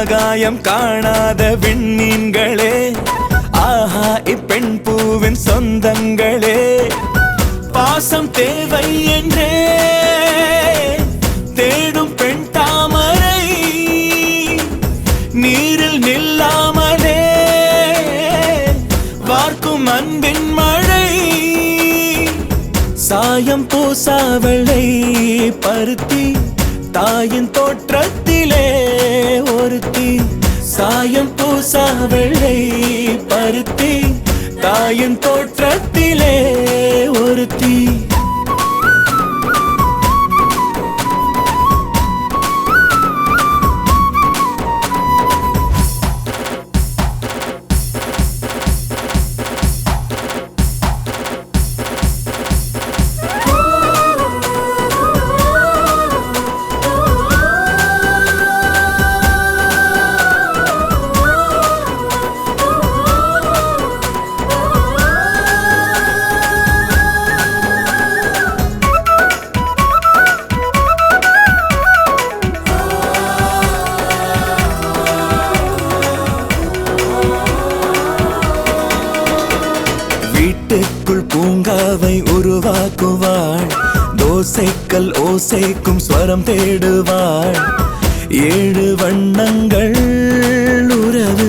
ஆகாயம் காணாத விண்மீன்களே, ஆஹா இப்பெண் பூவின் சொந்தங்களே, பாசம் தேவை என்றே தேடும் பெண் தாமரை, நீரில் நில்லாமலே வார்க்கும் அன்பின் மழை, சாயம் பூசாவளை பருத்தி தாயின் தோற்றத்திலே ஒருத்தி, சாயம் பூசாவளை பருத்தி தாயின் தோற்றத்திலே ஒருத்தி. வீட்டுக்குள் பூங்காவை உருவாக்குவாள், தோசைக்கல் ஓசைக்கும் ஸ்வரம் தேடுவாள், 7 வண்ணங்கள் உறவு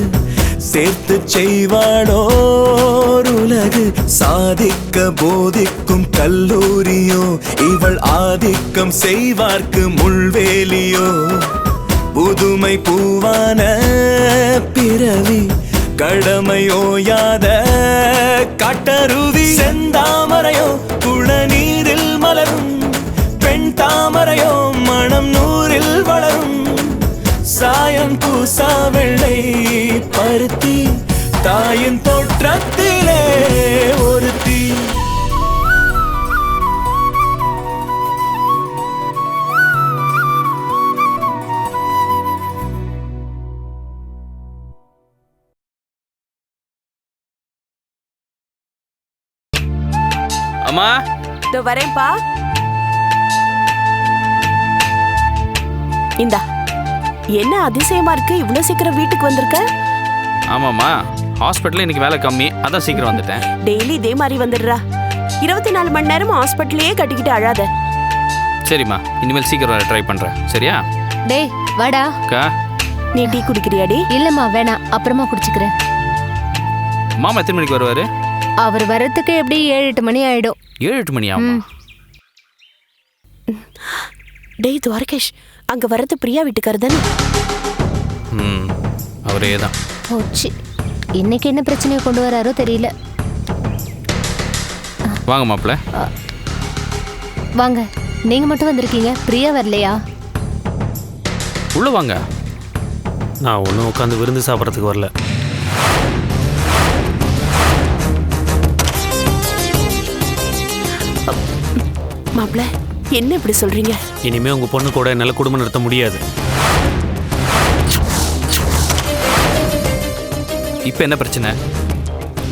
சேர்த்து செய்வாளோர் உலகு, சாதிக்க போதிக்கும் கல்லூரியோ இவள் ஆதிக்கம் செய்வார்க்கு முள்வேலியோ, புதுமை பூவான பிறவி கடமையோயாத காட்டருவி, செந்தாமரையோ குளநீரில் மலரும் பெண் தாமரையோ மனம் நூறில் வளரும், சாயம் பூசா வெள்ளை பருத்தி தாயின் தோற்றத்திலே ஒருத்தி. அம்மா இதோ வரேன்ப்பா. இந்தா, என்ன அதிசயமா இருக்கு, இவ்வளவு சீக்கிரம் வீட்டுக்கு வந்திருக்க? ஆமாம்மா, ஹாஸ்பிட்டல்ல இன்னைக்கு வேலை கம்மி, அதான் சீக்கிரம் வந்துட்டேன். டெய்லி இதே மாதிரி வந்துடுறா. 24 மணி நேரம் ஹாஸ்பிட்டலையே கட்டிக்கிட்டு அழாத. சரிம்மா, இனிமேல் சீக்கிரம் வர ட்ரை பண்றேன். சரியா? டேய் வாடா. அக்கா, நீ டீ குடிக்கிறியாடி? இல்லம்மா வேணாம், அப்புறமா குடிச்சுக்கிறேன். மாமா எத்தனை மணிக்கு வருவாரு? அவர் வரத்துக்கு எப்படி 7-8 மணி ஆயிடும். 7-8 மணி ஆகும். டேய் துவாரகேஷ், அங்க வரது பிரியா வீட்டுக்காரர் தானே? அவரே தான். போச்சு, இன்னைக்கு என்ன பிரச்சனையை கொண்டு வராரோ தெரியல. வாங்க மாப்பிள்ள. வாங்க, நீங்க மட்டும் வந்திருக்கீங்க, பிரியா வரலையா? உள்ள வாங்க. நான் ஒன்றும் உட்காந்து விருந்து சாப்பிட்றதுக்கு வரல. மாப்பிள்ள, என்ன இப்படி சொல்றீங்க? இனிமே உங்க பொண்ணு கூட என்னால குடும்பம் நடத்த முடியாது. இப்போ என்ன பிரச்சனை?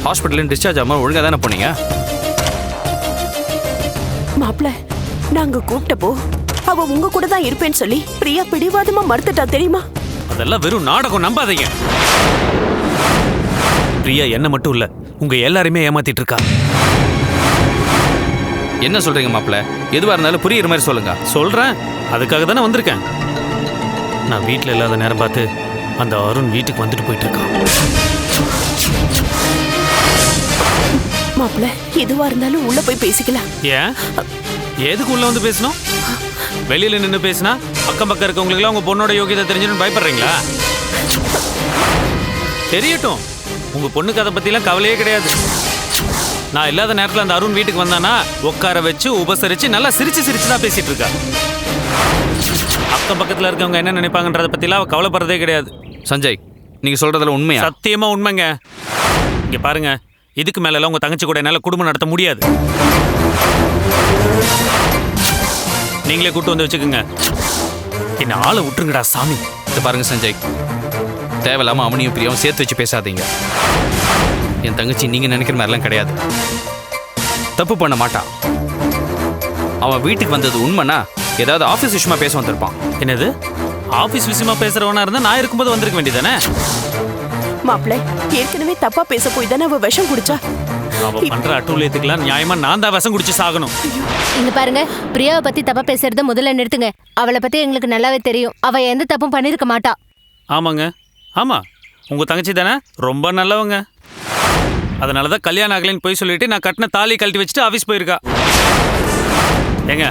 ஹாஸ்பிட்டல் டிஸ்சார்ஜ் ஆகாம ஒழுங்கா தானே போனீங்க? மாப்பிள்ள, நாங்க கூப்பிட்டப்போ அவ உங்க கூட தான் இருப்பேன்னு சொல்லி பிரியா பிடிவாதமா மறுத்துட்டா தெரியுமா? அதெல்லாம் வெறும் நாடகம், நம்பாதீங்க. பிரியா என்ன மட்டும் இல்ல, உங்க எல்லாரையுமே ஏமாத்திட்டு இருக்கா. என்ன சொல்றீங்க மாப்பிள்ள? எதுவா இருந்தாலும் புரியுற மாதிரி சொல்லுங்க. சொல்றேன், அதுக்காக தானே வந்திருக்கேன். நான் வீட்டில் இல்லாத நேரம் பார்த்து அந்த அருண் வீட்டுக்கு வந்துட்டு போயிட்டு இருக்கான். மாப்பிள்ள, எதுவா இருந்தாலும் உள்ள போய் பேசிக்கலாம். ஏன்? எதுக்கு உள்ள வந்து பேசணும்? வெளியில நின்று பேசினா அக்கம் பக்கம் இருக்கவங்களுக்குலாம் உங்க பொண்ணோட யோகியதை தெரிஞ்சுன்னு பயப்படுறீங்களா? தெரியட்டும், உங்க பொண்ணுக்கு அதை பத்திலாம் கவலையே கிடையாது. நான் இல்லாத நேரத்தில் அந்த அருண் வீட்டுக்கு வந்தானா உட்கார வச்சு உபசரிச்சு நல்லா சிரிச்சு சிரிச்சு தான் பேசிட்டு இருக்கா. அக்கம் பக்கத்தில் இருக்கவங்க என்ன நினைப்பாங்கன்றதை பத்திலாம் அவ கவலைப்படுறதே கிடையாது. சஞ்சய், நீங்க சொல்றதுல உண்மையா? சத்தியமா உண்மைங்க. இங்க பாருங்க, இதுக்கு மேல உங்க தங்கச்சி கூட என்னால குடும்பம் நடத்த முடியாது. நீங்களே கூட்டு வந்து வச்சுக்கோங்க. என்ன ஆளை விட்டுருங்கடா சாமி. இதை பாருங்க சஞ்சய், தேவையில்லாம அவனையும் பிரியாவும் சேர்த்து வச்சு பேசாதீங்க. என் தங்கச்சி நீங்க நினைக்கிற மாதிரிலாம் கிடையாது. தப்பு பண்ண மாட்டான். அவன் வீட்டுக்கு வந்தது உண்மைனா ஏதாவது ஆஃபீஸ் விஷயமா பேச வந்திருப்பான். என்னது? ஆபீஸ் விஷயமா பேசுறவனா இருந்தா நான் இருக்கும்போது வந்திருக்க வேண்டியதானே? மாப்பிள்ள ஏற்கனவே தப்பா பேச போய் தானே அவ விஷம் குடிச்சா. அவ பண்ற அட்டூழியத்துக்குலாம் நியாயமா நான் தான் விஷம் குடிச்சு சாகணும். இங்க பாருங்க, பிரியாவை பத்தி தப்பா பேசுறத முதல்ல நிறுத்துங்க. அவளை பத்தி எங்களுக்கு நல்லாவே தெரியும். அவ எந்த தப்பும் பண்ணிருக்க மாட்டா. ஆமாங்க, ஆமா, உங்க தங்கச்சி தானே, ரொம்ப நல்லவங்க. அதனாலதான் கல்யாணம் ஆகலைன்னு போய் சொல்லிட்டு நான் கட்டின தாலி கழட்டி வச்சுட்டு ஆபீஸ் போயிருக்கா. ஏங்க,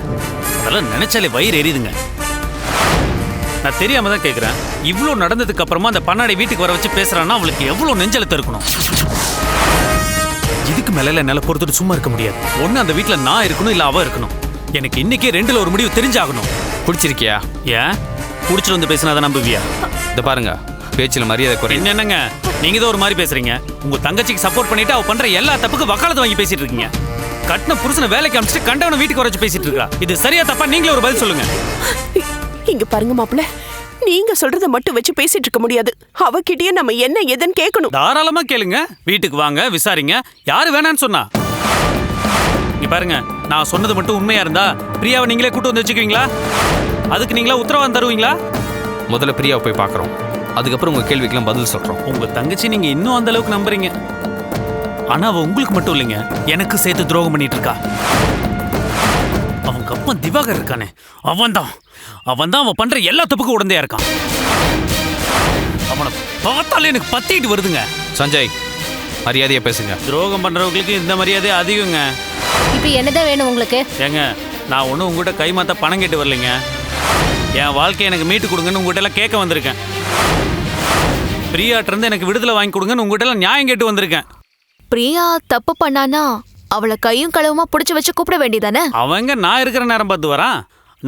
அதெல்லாம் நினைச்சாலே வயிறு எரியுதுங்க. நான் தெரியாம தான் கேட்குறேன், இவ்வளோ நடந்ததுக்கு அப்புறமா அந்த பண்ணாடை வீட்டுக்கு வர வச்சு பேசுறான்னா அவளுக்கு எவ்வளோ நெஞ்சலத்தை இருக்கணும். இதுக்கு மேல என்னால் பொறுத்துட்டு சும்மா இருக்க முடியாது. ஒன்று அந்த வீட்டில் நான் இருக்கணும், இல்லை அவ இருக்கணும். எனக்கு இன்னைக்கே ரெண்டுல ஒரு முடிவு தெரிஞ்சாகணும். பிடிச்சிருக்கியா? ஏன் குடிச்சிட்டு வந்து பேசினாதான் நம்புவியா? இதை பாருங்க, பேச்சில் மரியாதை குறை. என்னங்க நீங்க தான் ஒரு மாதிரி பேசுறீங்க. உங்க தங்கச்சிக்கு சப்போர்ட் பண்ணிட்டு அவ பண்ற எல்லா தப்புக்கு வக்காலத்து வாங்கி பேசிட்டு இருக்கீங்க. கட்டின புருஷனை வேலைக்கு அனுப்பிச்சிட்டு கண்டவனை வீட்டுக்கு வர வச்சு பேசிட்டு இருக்கா. இது சரியா தப்பா? நீங்களே ஒரு பதில் சொல்லுங்க. இங்க பாருங்க மாப்பிள்ள, நீங்க சொல்றத மட்டும் வச்சு பேசிட்டு இருக்க முடியாது. அவகிட்டயே நம்ம என்ன ஏதுன்னு கேட்கணும். தாராளமா கேளுங்க. வீட்டுக்கு வாங்க, விசாரிங்க. யாரு வேணான்னு சொன்னா? நீ பாருங்க, நான் சொன்னது மட்டும் உண்மையா இருந்தா பிரியாவை நீங்களே கூட்டு வந்து வச்சுக்குவீங்களா? அதுக்கு நீங்களா உத்தரவாதம் தருவீங்களா? முதல்ல பிரியாவை போய் பார்க்குறோம், அதுக்கப்புறம் உங்கள் கேள்விக்கெல்லாம் பதில் சொல்கிறோம். உங்க தங்கச்சி நீங்க இன்னும் அந்த அளவுக்கு நம்புறீங்க. ஆனா அவ உங்களுக்கு மட்டும் இல்லைங்க, எனக்கு சேர்த்து துரோகம் பண்ணிட்டு இருக்கா. அவங்க அப்பா திவாகர் இருக்கானே, அவன்தான் அவன் பண்ற எல்லா தப்புக்கும் உடந்தையா இருக்கான். அவனை பார்த்தாலே எனக்கு பத்திட்டு வருதுங்க. சஞ்சய், மரியாதையா பேசுங்க. துரோகம் பண்றவங்களுக்கு இந்த மரியாதை அதிகங்க. இப்ப என்னதான் வேணும் உங்களுக்கு? ஏங்க, நான் ஒன்றும் உங்ககிட்ட கைமாத்த பணம் கேட்டு வரலைங்க. என் வாழ்க்கையை எனக்கு மீட்டு கொடுங்கன்னு உங்ககிட்ட எல்லாம் கேட்க வந்திருக்கேன். பிரியாட்டிருந்து எனக்கு விடுதலை வாங்கி கொடுங்கன்னு உங்ககிட்ட எல்லாம் நியாயம் கேட்டு வந்திருக்கேன். பிரியா தப்பு பண்ணானா அவளை கையும் களவுமா புடிச்சு வச்சு கூப்பிட வேண்டியதானே? அவங்க நான் இருக்கிற நேரம் பார்த்து வரான்,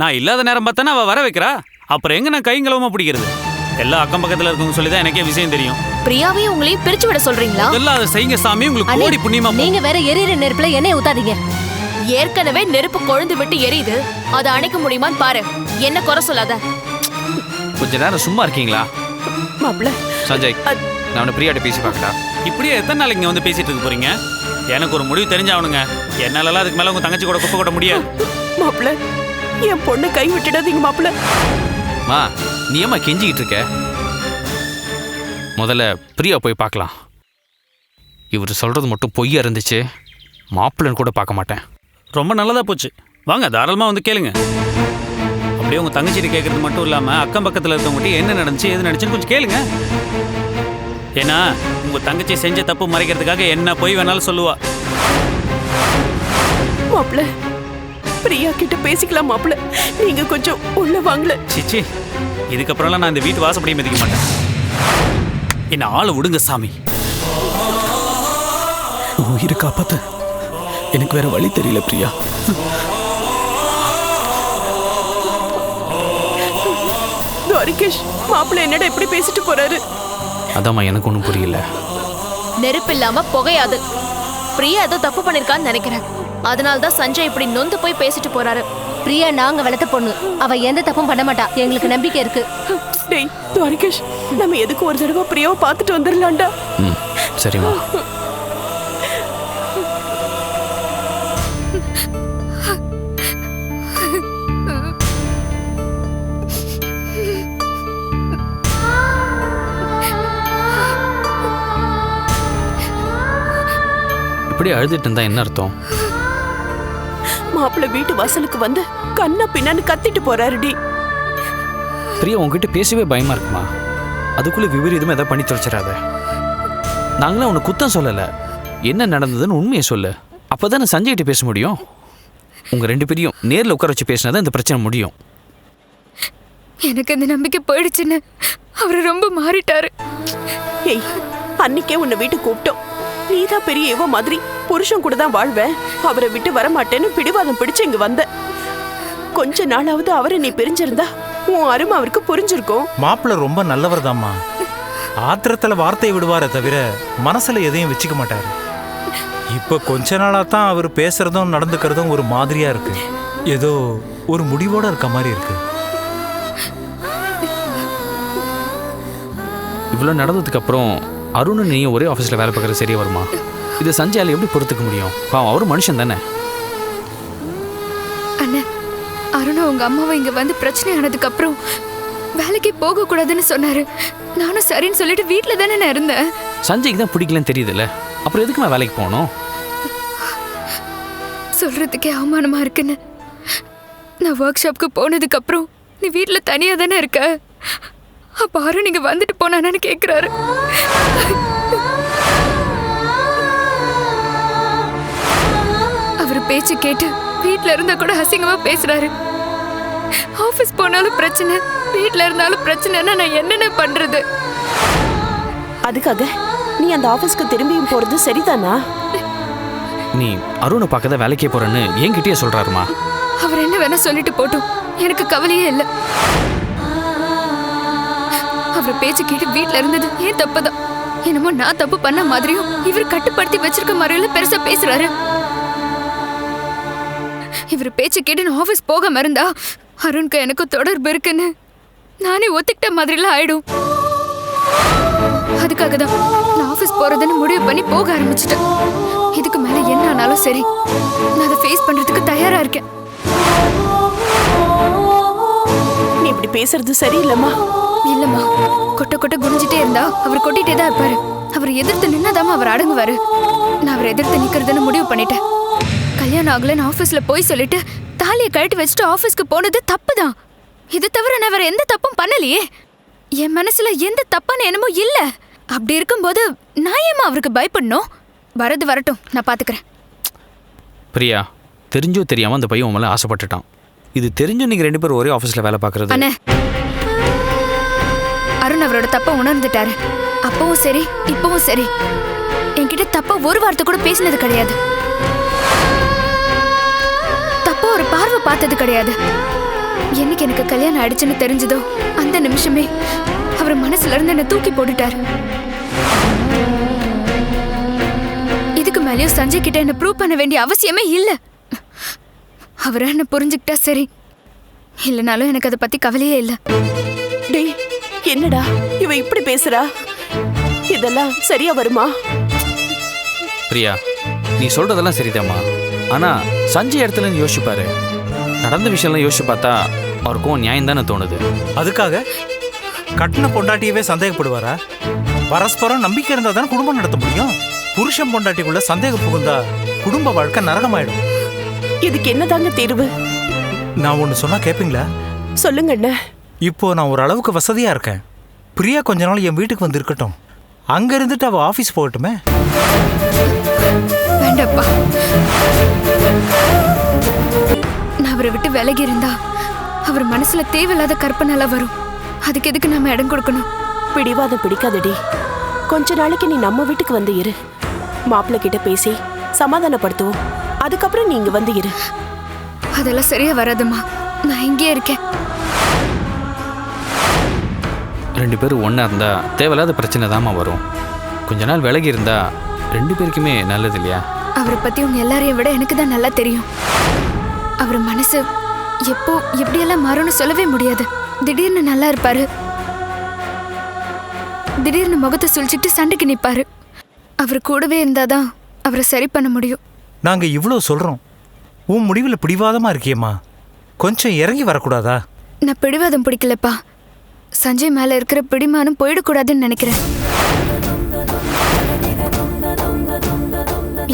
நான் இல்லாத நேரம் பார்த்தானே அவ வர வைக்கிறா. அப்புறம் எங்க நான் கையும் களவுமா பிடிக்கிறது? எல்லா அக்கம் பக்கத்துல இருக்கவங்க சொல்லிதான் எனக்கே விஷயம் தெரியும். பிரியாவையும் உங்களையும் பிரிச்சு விட சொல்றீங்களா? இதெல்லாம் அதை செய்யுங்க சாமி, உங்களுக்கு அண்ணே, கோடி புண்ணியமா போகும். நீங்க வேற எரியிற நெருப்புல எண்ணெய் ஊத்தாதீங்க. ஏற்கனவே நெருப்பு கொழுந்து விட்டு எரியுது, அதை அணைக்க முடியுமான்னு பாரு. என்ன குறை சொல்லாத. கொஞ்ச நேரம் சும்மா இருக்கீங்களா? மாப்பிள்ள சஞ்சய், நான் உன்னை பிரியாட்ட பேசி பார்க்கட்டா? இப்படியே எத்தனை நாளைக்கு இங்க வந்து பேசிட்டு இருக்க போறீங்க? எனக்கு ஒரு முடிவு தெரிஞ்சாவணுங்க. என்னாலலாம் அதுக்கு மேல உங்க தங்கச்சி கூட குப்பை கொட்ட முடியாது. மாப்பிள்ள, என் பொண்ணு கை விட்டுடாதீங்க மாப்பிள்ள. மா, நீ ஏம்மா கெஞ்சிக்கிட்டு இருக்க? முதல்ல பிரியா போய் பார்க்கலாம். இவர் சொல்றது மட்டும் பொய்யா இருந்துச்சு, மாப்பிள்ளன்னு கூட பார்க்க மாட்டேன். ரொம்ப நல்லதா போச்சு. வாங்க, தாராளமா வந்து கேளுங்க. அப்படியே உங்க தங்கச்சிட்டு கேட்கறது மட்டும் இல்லாம அக்கம் பக்கத்துல இருக்கவங்ககிட்ட என்ன நடந்துச்சு, எது நடந்துச்சுன்னு கொஞ்சம் கேளுங்க. ஏன்னா உங்க தங்கச்சி செஞ்ச தப்பு மறைக்கிறதுக்காக என்ன போய் வேணாலும் சொல்லுவா. மாப்பிள்ள, பிரியா கிட்ட பேசிக்கலாம் மாப்பிள்ள. நீங்க கொஞ்சம் உள்ள வாங்கல. சிச்சி, இதுக்கப்புறம்லாம் நான் இந்த வீட்டு வாசப்படியை மிதிக்க மாட்டேன். என்ன ஆளை விடுங்க சாமி. உயிரை காப்பாத்து, எனக்கு வேற வழி தெரியல பிரியா. துவாரிகேஷ், மாப்பிள்ள என்னடா இப்படி பேசிட்டு போறாரு? அதாம்மா எனக்கு ஒன்றும் புரியல. நெருப்பு இல்லாம புகையாது. பிரியா ஏதோ தப்பு பண்ணிருக்கான்னு நினைக்கிறேன். அதனாலதான் சஞ்சய் இப்படி நொந்து போய் பேசிட்டு போறாரு. பிரியா நாங்க வளர்த்த பொண்ணு, அவ எந்த தப்பும் பண்ண மாட்டா. எங்களுக்கு நம்பிக்கை இருக்கு. டேய் துவாரிகேஷ், நம்ம எதுக்கு ஒரு தடவை பிரியாவை பார்த்துட்டு வந்துடலாம்டா. ம், சரிம்மா. இப்படி அழுதுட்டு இருந்தா என்ன அர்த்தம்? மாப்பிள்ள வீட்டு வாசலுக்கு வந்து கண்ணா பின்னான்னு கத்திட்டு போறாருடி. பிரியா உங்ககிட்ட பேசவே பயமா இருக்குமா? அதுக்குள்ள விபரீதமா எதாவது பண்ணி தொலைச்சிடாத. நாங்களாம் உன்னை குத்தம் சொல்லலை, என்ன நடந்ததுன்னு உண்மையை சொல்லு. அப்போதானே சஞ்சய்கிட்ட பேச முடியும். உங்கள் ரெண்டு பேரையும் நேரில் உட்கார வச்சு பேசினா தான் இந்த பிரச்சனை முடியும். எனக்கு அந்த நம்பிக்கை போயிடுச்சுன்னு அவரு ரொம்ப மாறிட்டாரு. ஏய், அன்னைக்கே உன்னை வீட்டுக்கு கூப்பிட்டோம். நீதான் பெரிய இவ மாதிரி புருஷன் கூட தான் வாழ்வேன், அவரை விட்டு வரமாட்டேன்னு பிடிவாதம் பிடிச்சு இங்க வந்த. கொஞ்ச நாளாவது அவரை நீ பிரிஞ்சிருந்தா உன் அருமை அவருக்கு புரிஞ்சிருக்கும். மாப்பிள்ள ரொம்ப நல்லவர் தாம்மா. ஆத்திரத்துல வார்த்தையை விடுவாரே தவிர மனசுல எதையும் வச்சுக்க மாட்டாரு. இப்ப கொஞ்ச நாளா தான் அவர் பேசுறதும் நடந்துக்கிறதும் ஒரு மாதிரியா இருக்கு. ஏதோ ஒரு முடிவோட இருக்க மாதிரி இருக்கு. இவ்வளோ நடந்ததுக்கு அப்புறம் அருண் நீயும் ஒரே ஆஃபீஸில் வேலை பார்க்குறது சரியா வருமா? இது சஞ்சயால எப்படி பொறுத்துக்க முடியும்? பாவம், அவரும் மனுஷன் தானே. அண்ணா, அருணா உங்க அம்மாவை இங்க வந்து பிரச்சனை ஆனதுக்கு அப்புறம் வேலைக்கு போக கூடாதுன்னு சொன்னாரு. நானும் சரின்னு சொல்லிட்டு வீட்ல தானே நான் இருந்தேன். சஞ்சய்க்கு தான் பிடிக்கலன்னு தெரியுதுல்ல, அப்புறம் எதுக்கு நான் வேலைக்கு போகணும்? சொல்றதுக்கே அவமானமா இருக்குன்னு. நான் ஒர்க் ஷாப்க்கு போனதுக்கு அப்புறம் நீ வீட்ல தனியா தானே இருக்க, அப்ப அருண் நீங்க வந்துட்டு போனானு கேக்குறாரு. அவர் பேச்சு கேட்டு வீட்ல இருந்தா கூட அசிங்கமா பேசுறாரு. ஆபீஸ் போனாலும் பிரச்சனை, வீட்ல இருந்தாலும் பிரச்சனைன்னா நான் என்னென்ன பண்றது? அதுக்காக நீ அந்த ஆபீஸ்க்கு திரும்பியும் போறது சரிதானா? நீ அருணை பார்க்க தான் வேலைக்கே போறேன்னு என்கிட்டயே சொல்றாருமா. அவர் என்ன வேணா சொல்லிட்டு போட்டும், எனக்கு கவலையே இல்லை. அவர் பேச்சு கேட்டு வீட்ல இருந்தது ஏன் தப்புதான். என்னமோ நான் தப்பு பண்ண மாதிரியும் இவர் கட்டுப்படுத்தி வச்சிருக்க மாதிரியும் பெருசா பேசுறாரு. இவர் பேச்சு கேட்டு நான் ஆபீஸ் போகாம இருந்தா அருணுக்கு எனக்கும் தொடர்பு இருக்குன்னு நானே ஒத்துக்கிட்ட மாதிரிலாம் ஆயிடும். அதுக்காக தான் நான் ஆபீஸ் போறதுன்னு முடிவு பண்ணி போக ஆரம்பிச்சிட்டேன். இதுக்கு மேல என்ன ஆனாலும் சரி, நான் அதை ஃபேஸ் பண்றதுக்கு தயாரா இருக்கேன். நீ இப்படி பேசுறது சரியில்லைம்மா. இல்லம்மா, கொட்ட கொட்ட குனிஞ்சிட்டே இருந்தா அவர் கொட்டிட்டே தான் இருப்பாரு. அவர் எதிர்த்து நின்னாதாம அவர் அடங்குவாரு. நான் அவர் எதிர்த்து நிக்கிறதுன்னு முடிவு பண்ணிட்டேன். கல்யாணம் ஆகலன்னு ஆபீஸ்ல போய் சொல்லிட்டு தாலியை கழட்டி வச்சுட்டு ஆபீஸ்க்கு போனது தப்புதான். இது தவிர நான் வேற எந்த தப்பும் பண்ணலையே. என் மனசுல எந்த தப்பான என்னமோ இல்ல. அப்படி இருக்கும்போது நான் ஏமா அவருக்கு பயப்படணும்? வரது வரட்டும், நான் பாத்துக்கிறேன். பிரியா, தெரிஞ்சோ தெரியாம அந்த பையன் உன் மேல ஆசைப்பட்டுட்டான். இது தெரிஞ்சு நீங்க 2 பேரும் ஒரே ஆபீஸ்ல வேலை பார்க்கறது. அண்ணே, அருண் அவரோட தப்ப உணர்ந்துட்டாரு. அப்பவும் சரி இப்பவும் சரி, என்கிட்ட தப்பா ஒரு வார்த்தை கூட பேசினது கிடையாது. தப்பா ஒரு பார்வை பார்த்தது கிடையாது. என்னைக்கு எனக்கு கல்யாணம் ஆயிடுச்சுன்னு தெரிஞ்சதோ அந்த நிமிஷமே அவர் மனசுல இருந்து என்ன தூக்கி போட்டுட்டாரு. இதுக்கு மேலேயும் சஞ்சய் கிட்ட என்ன ப்ரூவ் பண்ண வேண்டிய அவசியமே இல்ல. அவரை என்ன புரிஞ்சுக்கிட்டா சரி, இல்லைனாலும் எனக்கு அதை பத்தி கவலையே இல்லை. டேய், என்னடா இவ இப்படி பேசுறா? இதெல்லாம் சரியா வருமா? பிரியா, நீ சொல்றதெல்லாம் சரிதாம்மா. ஆனா சஞ்சய் இடத்துல நீ யோசிச்சு பாரு. நடந்த விஷயம்லாம் யோசிச்சு பார்த்தா அவருக்கும் நியாயம் தானே தோணுது. அதுக்காக கட்டின பொண்டாட்டியவே சந்தேகப்படுவாரா? பரஸ்பரம் நம்பிக்கை இருந்தா தானே குடும்பம் நடத்த முடியும். புருஷன் பொண்டாட்டிக்குள்ள சந்தேகம் புகுந்தா குடும்ப வாழ்க்கை நரகமாயிடும். இதுக்கு என்னதாங்க தீர்வு? நான் ஒன்று சொன்னா கேட்பீங்களா? சொல்லுங்க அண்ணா. இப்போ நான் ஒரு அளவுக்கு வசதியா இருக்கேன். பிரியா கொஞ்ச நாள் என் வீட்டுக்கு வந்து இருக்கட்டும். அங்க இருந்துட்டு அவ ஆபீஸ் போகட்டுமே. வேண்டப்பா, நான் அவரை விட்டு விலகி இருந்தா அவர் மனசுல தேவையில்லாத கற்பனை வரும். அதுக்கு எதுக்கு நாம இடம் கொடுக்கணும்? பிடிவாதம் பிடிக்காதடி. கொஞ்ச நாளைக்கு நீ நம்ம வீட்டுக்கு வந்து இரு. மாப்பிள்ளை கிட்ட பேசி சமாதானப்படுத்துவோம். அதுக்கப்புறம் நீங்க வந்து இரு. அதெல்லாம் சரியா வராதுமா. நான் இங்கே இருக்கேன். 2 பேரும் ஒன்றா இருந்தா தேவையில்லாத பிரச்சனை தாம்மா வரும். கொஞ்ச நாள் விலகி இருந்தா 2 பேருக்குமே நல்லது இல்லையா? அவரை பத்தி உங்க எல்லாரையும் விட எனக்கு தான் நல்லா தெரியும். அவர் மனசு எப்போ எப்படியெல்லாம் மாறும்னு சொல்லவே முடியாது. திடீர்னு நல்லா இருப்பாரு, திடீர்னு முகத்தை சுழிச்சிட்டு சண்டைக்கு நிற்பாரு. அவர் கூடவே இருந்தாதான் அவரை சரி பண்ண முடியும். நாங்க இவ்வளவு சொல்றோம், உன் முடிவில் பிடிவாதமா இருக்கியம்மா. கொஞ்சம் இறங்கி வரக்கூடாதா? நான் பிடிவாதம் பிடிக்கலப்பா. சஞ்சய் மேல இருக்கிற பிடிமானம் போயிடக்கூடாதுன்னு நினைக்கிறேன்.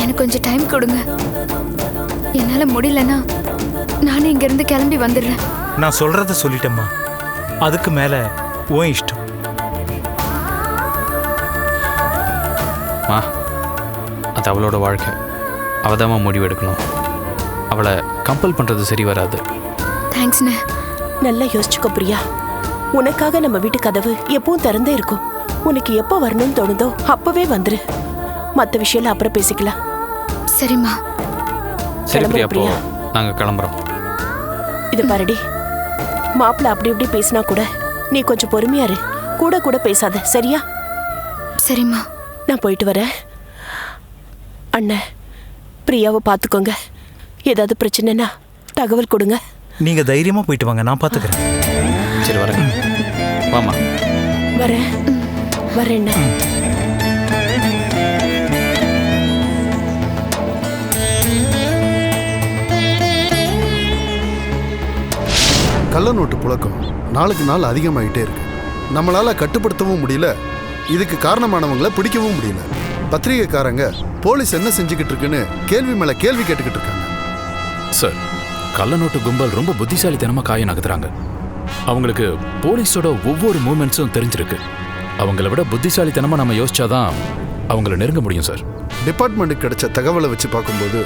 எனக்கு கொஞ்சம் டைம் கொடுங்க. என்னால முடியலன்னா நானே இங்க இருந்து கிளம்பி வந்துடுறேன். நான் சொல்றத சொல்லிட்டேம்மா. அதுக்கு மேல உன் இஷ்டம். மா, அது அவளோட வாழ்க்கை. அவதாம்மா முடிவு எடுக்கணும். அவளை கம்பல் பண்ணுறது சரி வராது. தேங்க்ஸ்ண்ணே. நல்லா யோசிச்சுக்கோ பிரியா. உனக்காக நம்ம வீட்டு கதவு எப்பவும் திறந்தே இருக்கும். உனக்கு எப்போ வரணும்னு தோணுதோ அப்பவே வந்துரு. மற்ற விஷயம் அப்புறம் பேசிக்கலாம். சரிம்மா. சரி பிரியா, அப்போ நாங்கள் கிளம்புறோம். இது பாருடி, மாப்பிள்ளை அப்படி இப்படி பேசினா கூட நீ கொஞ்சம் பொறுமையா இரு. கூட கூட பேசாத, சரியா? சரிம்மா. நான் போயிட்டு வரேன். அண்ணன், பிரியாவை பார்த்துக்கோங்க. ஏதாவது பிரச்சனைனா தகவல் கொடுங்க. நீங்க தைரியமா போயிட்டு வாங்க, நான் பாத்துக்கிறேன். சரி வரேன். வாமா. வரேன் வரேன். கள்ள நோட்டு புழக்கம் நாளுக்கு நாள் அதிகமாயிட்டே இருக்கு. நம்மளால கட்டுப்படுத்தவும் முடியல, இதுக்கு காரணமானவங்களை பிடிக்கவும் முடியல. பத்திரிகைக்காரங்க போலீஸ் என்ன செஞ்சுக்கிட்டு இருக்குன்னு கேள்வி மேல கேள்வி கேட்டுக்கிட்டு இருக்காங்க. சார், கள்ள நோட்டு கும்பல் ரொம்ப புத்திசாலித்தனமா காய நகர்த்துறாங்க. அவங்களுக்கு போலீஸோட ஒவ்வொரு மூமெண்ட்ஸும் தெரிஞ்சிருக்கு. அவங்கள விட புத்திசாலித்தனமா நம்ம யோசிச்சாதான் அவங்கள நெருங்க முடியும் சார். டிபார்ட்மெண்ட்டுக்கு கிடைச்ச தகவலை வச்சு பார்க்கும்போது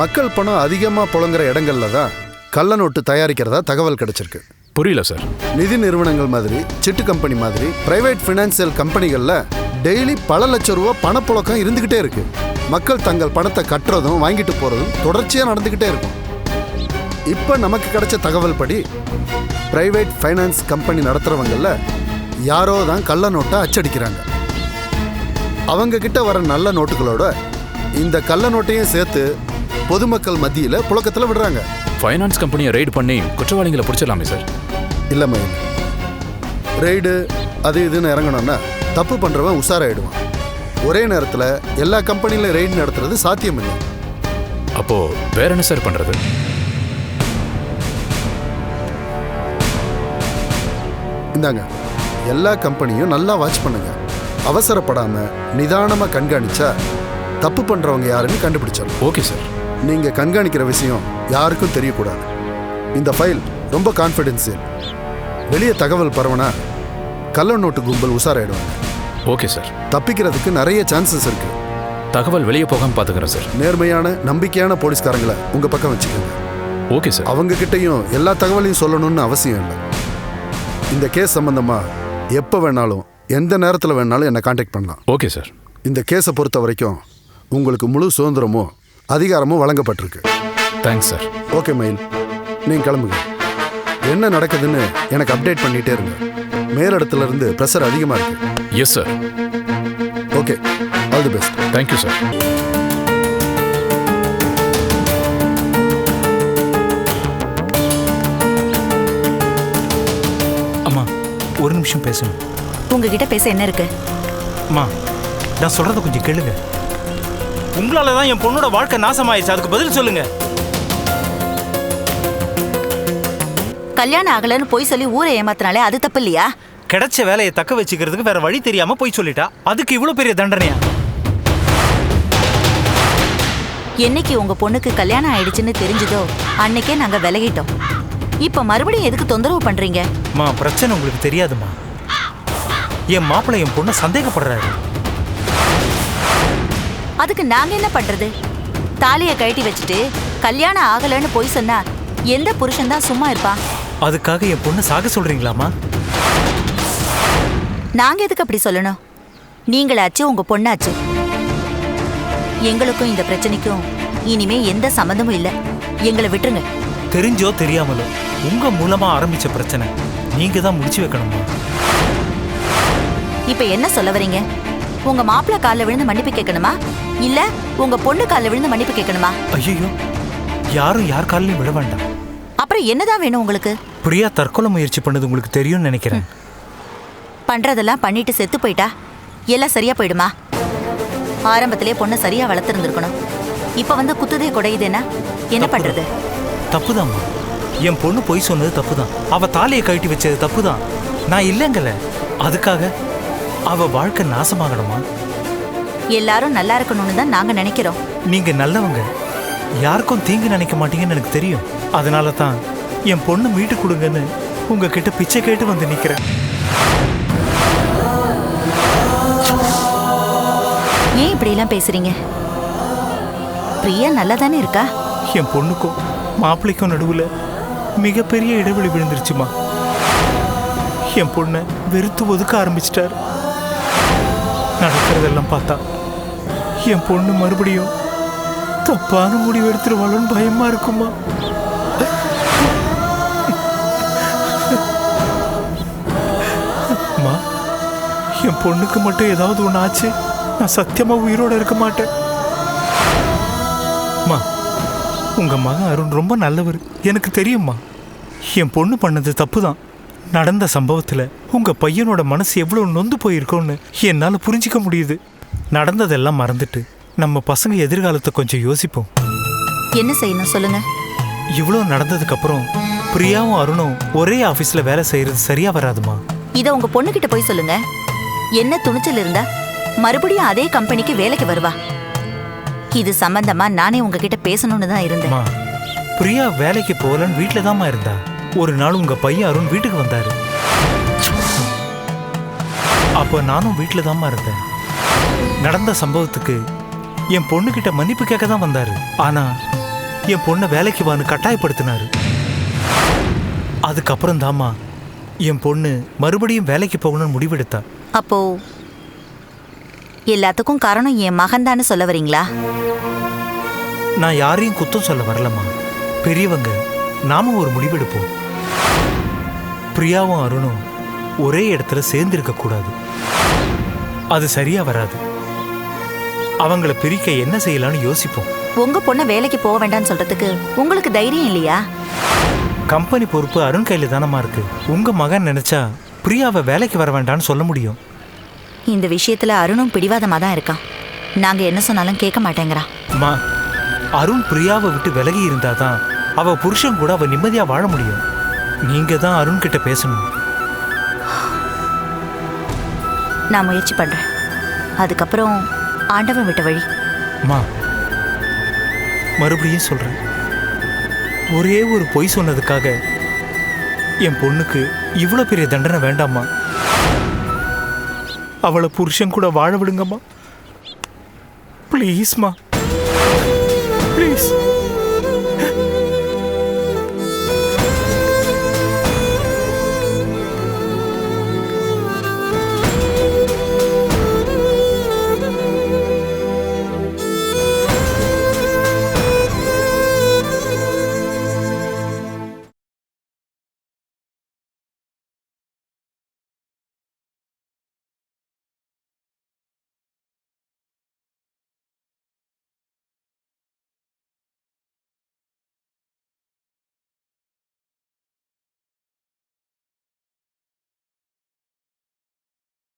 மக்கள் பணம் அதிகமாக புழங்குற இடங்கள்ல தான் கள்ள நோட்டு தயாரிக்கிறதா தகவல் கிடைச்சிருக்கு. புரியல சார். நிதி நிறுவனங்கள் மாதிரி, சிட்டு கம்பெனி மாதிரி, பிரைவேட் ஃபினான்சியல் கம்பெனிகளில் டெய்லி பல லட்சம் ரூபா பணப்புழக்கம் இருந்துக்கிட்டே இருக்கு. மக்கள் தங்கள் பணத்தை கட்டுறதும் வாங்கிட்டு போகிறதும் தொடர்ச்சியாக நடந்துக்கிட்டே இருக்கும். இப்போ நமக்கு கிடைச்ச தகவல் படி பிரைவேட் ஃபைனான்ஸ் கம்பெனி நடத்துகிறவங்கள யாரோ தான் கள்ள நோட்டை அச்சடிக்கிறாங்க. அவங்க கிட்ட வர நல்ல நோட்டுகளோட இந்த கள்ள நோட்டையும் சேர்த்து பொதுமக்கள் மத்தியில் புழக்கத்தில் விடுறாங்க. ஃபைனான்ஸ் கம்பெனியை ரெய்டு பண்ணி குற்றவாளிகளை பிடிச்சிடலாமே சார். இல்லை மயில், ரெய்டு அது இதுன்னு இறங்கணும்னா தப்பு பண்ணுறவன் உஷாராயிடுவான். ஒரே நேரத்தில் எல்லா கம்பெனியிலும் ரெய்டு நடத்துறது சாத்தியம் இல்லை. அப்போ வேற என்ன சார் பண்றது? இந்தாங்க, எல்லா கம்பெனியும் நல்லா வாட்ச் பண்ணுங்க. அவசரப்படாம நிதானமா கண்காணிச்சா தப்பு பண்றவங்க யாருன்னு கண்டுபிடிச்சிடலாம். Okay sir. நீங்க கண்காணிக்கிற விஷயம் யாருக்கும் தெரியக்கூடாது. இந்த ஃபைல் ரொம்ப கான்ஃபிடென்ஷியல். வெளியே தகவல் பரவனா கள்ள நோட்டு கும்பல் உஷாராயிடுவாங்க. Okay sir. தப்பிக்கிறதுக்கு நிறைய சான்சஸ் இருக்கு. தகவல் வெளியே போகாம பாத்துக்கிறேன் சார். நேர்மையான நம்பிக்கையான போலீஸ்காரங்களை உங்க பக்கம் வச்சுக்கோங்க. Okay sir. அவங்க கிட்டையும் எல்லா தகவலையும் சொல்லணும்னு அவசியம் இல்லை. இந்த கேஸ் சம்பந்தமா எப்போ வேணாலும் எந்த நேரத்தில் வேணாலும் என்னை கான்டாக்ட் பண்ணலாம். Okay sir. இந்த கேஸை பொறுத்த வரைக்கும் உங்களுக்கு முழு சுதந்திரமும் அதிகாரமும் வழங்கப்பட்டிருக்கு. Thanks sir. ஓகே மயில், நீங்கள் கிளம்புங்க. என்ன நடக்குதுன்னு எனக்கு அப்டேட் பண்ணிகிட்டே இருங்க. மேலிடத்துல இருந்து ப்ரெஷர் அதிகமாக இருக்கு. Yes sir. Okay, all the best. Thank you sir. அம்மா, ஒரு நிமிஷம் பேசணும். உங்ககிட்ட பேச என்ன இருக்கு? அம்மா, நான் சொல்றத கொஞ்சம் கேளுங்க. உங்களால தான் என் பொண்ணோட வாழ்க்கை நாசமாயிடுச்சு. அதுக்கு பதில் சொல்லுங்க. கல்யாணம் ஆகலன்னு போய் சொல்லி ஊரை ஏமாத்தினாலே அது தப்பு இல்லையா? கிடைச்ச வேலையை தக்க வச்சுக்கிறதுக்கு வேற வழி தெரியாம போய் சொல்லிட்டா அதுக்கு இவ்வளவு பெரிய தண்டனையா? என்னைக்கு உங்க பொண்ணுக்கு கல்யாணம் ஆயிடுச்சுன்னு தெரிஞ்சதோ அன்னைக்கே நாங்க விலகிட்டோம். இப்ப மறுபடியும் எதுக்கு தொந்தரவு பண்றீங்க? மா, பிரச்சனை உங்களுக்கு தெரியாதுமா. என் மாப்பிள்ளை என் பொண்ணை சந்தேகப்படுறாரு. அதுக்கு நாங்க என்ன பண்றது? தாலியை கழட்டி வச்சுட்டு கல்யாணம் ஆகலன்னு போய் சொன்னா எந்த புருஷன் தான் சும்மா இருப்பா? அதுக்காக என் பொண்ணை சாக சொல்றீங்களாமா? நாங்க எதுக்கு அப்படி சொல்லணும்? நீங்களாச்சு உங்க பொண்ணாச்சு. எங்களுக்கும் இந்த பிரச்சனைக்கும் இனிமே எந்த சம்மந்தமும் இல்லை. எங்களை விட்டுருங்க. தெரிஞ்சோ தெரியாமலோ உங்க மூலமா ஆரம்பிச்ச பிரச்சனை நீங்க தான் முடிச்சு வைக்கணுமா? இப்ப என்ன சொல்ல வரீங்க? உங்க மாப்பிள்ளை காலில் விழுந்து மன்னிப்பு கேட்கணுமா, இல்ல உங்க பொண்ணு காலில் விழுந்து மன்னிப்பு கேட்கணுமா? ஐயோ, யாரும் யார் காலிலையும் விட வேண்டாம். அப்புறம் என்னதான் வேணும் உங்களுக்கு? பிரியா தற்கொலை முயற்சி பண்ணது உங்களுக்கு தெரியும்னு நினைக்கிறேன். பண்றதெல்லாம் பண்ணிட்டு செத்து போயிட்டா எல்லாம் சரியா போயிடுமா? ஆரம்பத்திலே பொண்ணை சரியா வளர்த்துருந்துருக்கணும். இப்ப வந்து குத்துதே குடையுதுன்னா என்ன பண்றது? தப்புதாம்மா. என் பொண்ணு பொய் சொன்னது தப்புதான். அவ தாலியை கழட்டி வச்சது தப்புதான். நான் இல்லைங்கல. அதுக்காக அவ வாழ்க்கை நாசமாகணுமா? எல்லாரும் நல்லா இருக்கணும்னு தான் நாங்க நினைக்கிறோம். நீங்க நல்லவங்க, யாருக்கும் தீங்கு நினைக்க மாட்டீங்கன்னு எனக்கு தெரியும். அதனால தான் என் பொண்ணு மீட்டு கொடுங்கன்னு உங்ககிட்ட பிச்சை கேட்டு வந்து நிக்கிறேன். ஏன் இப்படி எல்லாம் பேசுறீங்க? பிரியா நல்லா தானே இருக்கா? என் பொண்ணுக்கும் மாப்பிள்ளைக்கும் நடுவுல மிகப்பெரிய இடைவெளி விழுந்துருச்சுமா. என் பொண்ணை வெறுத்து ஒதுக்க ஆரம்பிச்சிட்டாரு. நடக்கிறதெல்லாம் பார்த்தா என் பொண்ணு மறுபடியும் தப்பான முடிவு எடுத்துருவாளோன்னு பயமா இருக்குமா? அம்மா, என் பொண்ணுக்கு மட்டும் ஏதாவது ஒன்று ஆச்சு நான் சத்தியமா உயிரோட இருக்க மாட்டேன். அம்மா, உங்க மகன் அருண் ரொம்ப நல்லவர், எனக்கு தெரியும்மா. என் பொண்ணு பண்ணது தப்பு தான். நடந்த சம்பவத்தில் உங்க பையனோட மனசு எவ்வளவு நொந்து போயிருக்கோன்னு என்னால் புரிஞ்சிக்க முடியுது. நடந்ததெல்லாம் மறந்துட்டு நம்ம பசங்க எதிர்காலத்தை கொஞ்சம் யோசிப்போம். என்ன செய்யணும் சொல்லுங்க. இவ்வளோ நடந்ததுக்கு அப்புறம் பிரியாவும் அருணும் ஒரே ஆபீஸ்ல வேலை செய்யறது சரியா வராதுமா. இத உங்க பொண்ணுகிட்ட போய் சொல்லுங்க. என்ன துணிச்சல் இருந்தா மறுபடியும் அதே கம்பெனிக்கு வேலைக்கு வருவா. இது சம்பந்தமா நானே உங்ககிட்ட பேசணும்னு தான் இருந்தேன். அம்மா, பிரியா வேலைக்கு போகலன்னு வீட்டில தாம்மா இருந்தா. ஒரு நாள் உங்க பையன் அருண் வீட்டுக்கு வந்தாரு. அப்போ நானும் வீட்டில தாம்மா இருந்தேன். நடந்த சம்பவத்துக்கு என் பொண்ணுகிட்ட மன்னிப்பு கேட்க தான் வந்தாரு. ஆனா என் பொண்ணை வேலைக்கு வான்னு கட்டாயப்படுத்தினாரு. அதுக்கப்புறம் தாம்மா என் பொண்ணு மறுபடியும் வேலைக்கு போகணும்னு முடிவெடுத்தா. அப்போ எல்லாத்துக்கும் காரணம் என் மகன் தானே சொல்ல வரீங்களா? நான் யாரையும் குத்தம் சொல்ல வரலம்மா. பெரியவங்க நாம ஒரு முடிவெடுப்போம். பிரியாவும் அருணும் ஒரே இடத்துல சேர்ந்திருக்க கூடாது. அது சரியா வராது. அவங்கள பிரிக்க என்ன செய்யலாம்னு யோசிப்போம். உங்க பொண்ணை வேலைக்கு போக வேண்டாம்னு சொல்றதுக்கு உங்களுக்கு தைரியம் இல்லையா? கம்பெனி பொறுப்பு அருண் கையில தானமா இருக்கு. உங்க மகன் நினைச்சா பிரியாவை வேலைக்கு வர வேண்டாம்னு சொல்ல முடியும். இந்த விஷயத்துல அருணும் பிடிவாதமா தான் இருக்கான். நாங்க என்ன சொன்னாலும் கேட்க மாட்டேங்கிறான். அம்மா, அருண் பிரியாவை விட்டு விலகி இருந்தாதான் அவ புருஷன் கூட அவ நிம்மதியா வாழ முடியும். நீங்க தான் அருண் கிட்ட பேசணும். நான் முயற்சி பண்றேன். அதுக்கப்புறம் ஆண்டவன் விட்ட வழி. அம்மா, மறுபடியும் சொல்றேன், ஒரே ஒரு பொய் சொன்னதுக்காக என் பொண்ணுக்கு இவ்வளவு பெரிய தண்டனை வேண்டாம்மா. அவளை புருஷன் கூட வாழ விடுங்கம்மா. ப்ளீஸ்மா, ப்ளீஸ்.